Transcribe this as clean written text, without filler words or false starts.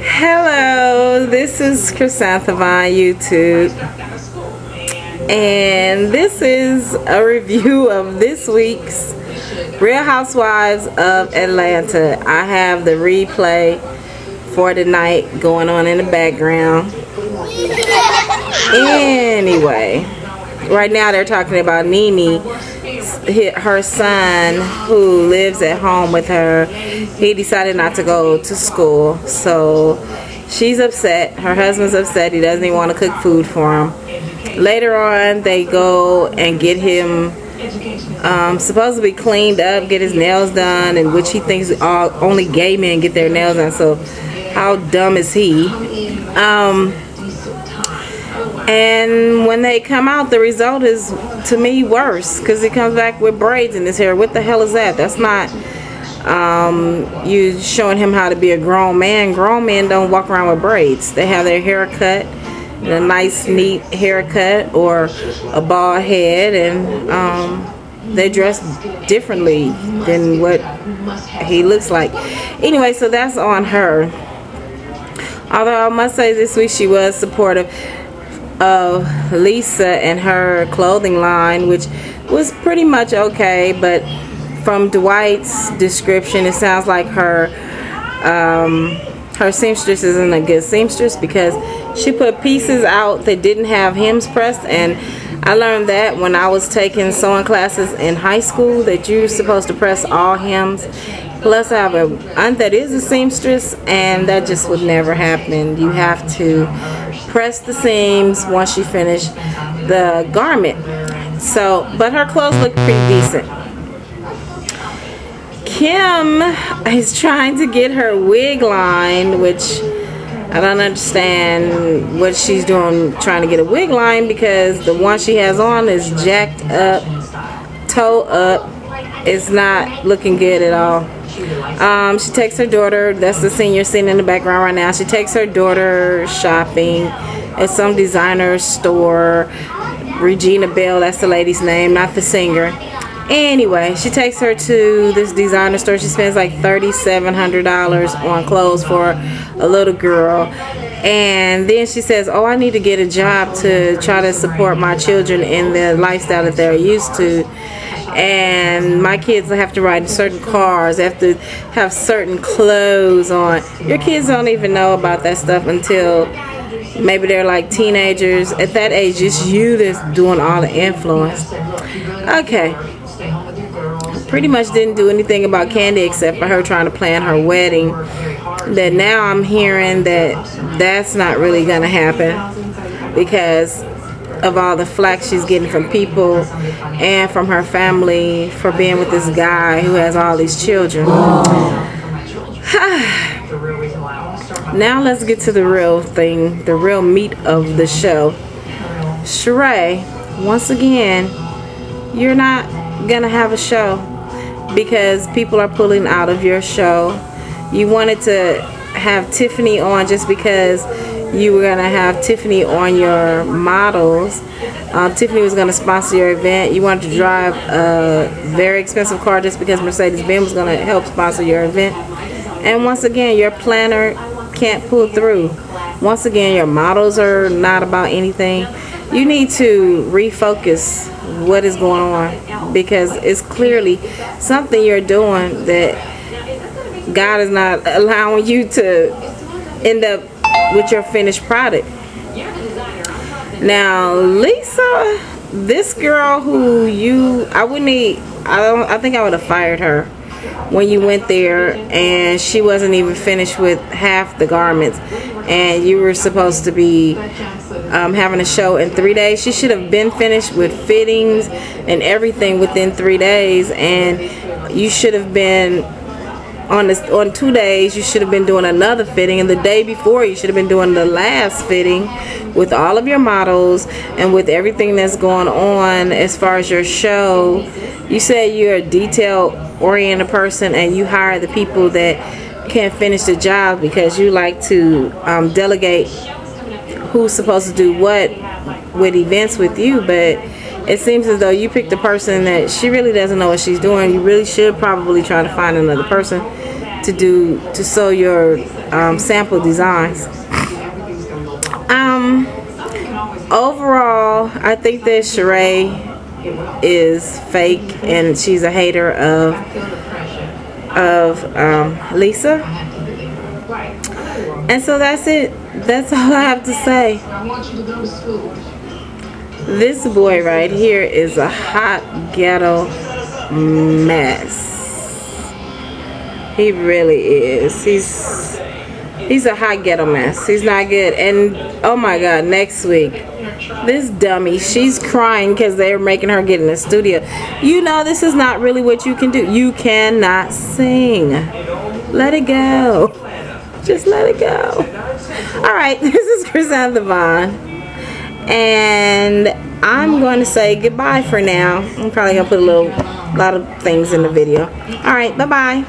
Hello, this is Chrysanthemum on YouTube, and this is a review of this week's Real Housewives of Atlanta. I have the replay for tonight going on in the background. Anyway, right now they're talking about Nene, her son who lives at home with her. He decided not to go to school, so she's upset. Her husband's upset. He doesn't even want to cook food for him. Later on, they go and get him supposed to be cleaned up, get his nails done, and which he thinks only gay men get their nails done. So how dumb is he? And when they come out, the result is, to me, worse, because he comes back with braids in his hair. What the hell is that? That's not you showing him how to be a grown man. Grown men don't walk around with braids. They have their hair cut, a nice, neat haircut, or a bald head, and they dress differently than what he looks like. Anyway, so that's on her. Although I must say this week she was supportive of Lisa and her clothing line, which was pretty much okay, but from Dwight's description it sounds like her seamstress isn't a good seamstress, because she put pieces out that didn't have hems pressed. And I learned that when I was taking sewing classes in high school, that you're supposed to press all hems. Plus I have an aunt that is a seamstress, and that just would never happen. You have to press the seams once you finish the garment. So, but her clothes look pretty decent. Kim is trying to get her wig line, which I don't understand what she's doing trying to get a wig line, because the one she has on is jacked up, toe up. It's not looking good at all. She takes her daughter, that's the scene you're seeing in the background right now. She takes her daughter shopping at some designer store. Regina Belle, that's the lady's name, not the singer. Anyway, she takes her to this designer store. She spends like $3,700 on clothes for a little girl. And then she says, oh, I need to get a job to try to support my children in the lifestyle that they're used to. And my kids have to ride in certain cars, they have to have certain clothes on. Your kids don't even know about that stuff until maybe they're like teenagers. At that age, it's you that's doing all the influence. Okay. Pretty much didn't do anything about Kandi except for her trying to plan her wedding. That now I'm hearing that that's not really going to happen because of all the flack she's getting from people and from her family for being with this guy who has all these children. Now let's get to the real thing, the real meat of the show. Sheree, once again, you're not gonna have a show because people are pulling out of your show. You wanted to have Tiffany on just because you were gonna have Tiffany on your models. Tiffany was gonna sponsor your event. You wanted to drive a very expensive car just because Mercedes-Benz was gonna help sponsor your event. And once again, your planner can't pull through. Once again, your models are not about anything. You need to refocus what is going on, because it's clearly something you're doing that God is not allowing you to end up with your finished product. Now Lisa, this girl who I think I would have fired her when you went there and she wasn't even finished with half the garments, and you were supposed to be having a show in 3 days. She should have been finished with fittings and everything within 3 days, and you should have been on 2 days. You should have been doing another fitting, and the day before you should have been doing the last fitting with all of your models and with everything that's going on as far as your show. You said you're a detail-oriented person and you hire the people that can't finish the job because you like to delegate who's supposed to do what with events with you. But it seems as though you picked a person that she really doesn't know what she's doing. You really should probably try to find another person to sew your sample designs. Overall, I think that Sheree is fake and she's a hater of Lisa. And so that's it. That's all I have to say. This boy right here is a hot ghetto mess. He really is. He's a hot ghetto mess. He's not good. And oh my God, next week, this dummy, she's crying because they're making her get in the studio. You know, this is not really what you can do. You cannot sing. Let it go. Just let it go. Alright, this is Chrysanthemum Vaughn, and I'm going to say goodbye for now. I'm probably going to put a lot of things in the video. Alright, bye-bye.